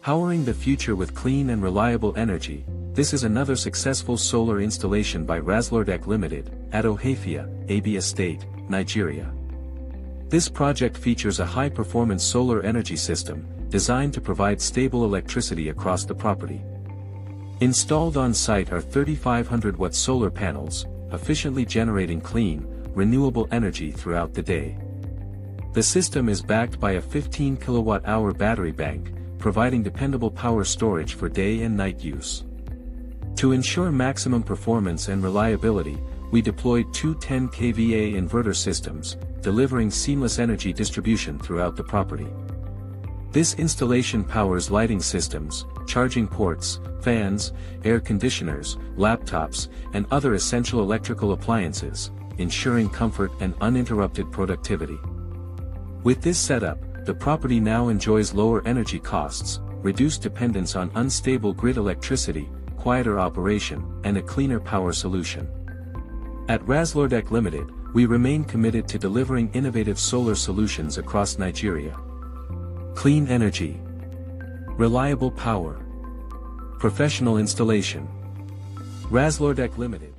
Powering the future with clean and reliable energy, this is another successful solar installation by Raslordeck Limited, at Ohafia, Abia State, Nigeria. This project features a high-performance solar energy system, designed to provide stable electricity across the property. Installed on site are 3,500-watt solar panels, efficiently generating clean, renewable energy throughout the day. The system is backed by a 15 kilowatt-hour battery bank, providing dependable power storage for day and night use. To ensure maximum performance and reliability, we deployed two 10 kVA inverter systems, delivering seamless energy distribution throughout the property. This installation powers lighting systems, charging ports, fans, air conditioners, laptops, and other essential electrical appliances, ensuring comfort and uninterrupted productivity. With this setup, the property now enjoys lower energy costs, reduced dependence on unstable grid electricity, quieter operation, and a cleaner power solution. At Raslordeck Limited, we remain committed to delivering innovative solar solutions across Nigeria. Clean energy, reliable power, professional installation. Raslordeck Limited.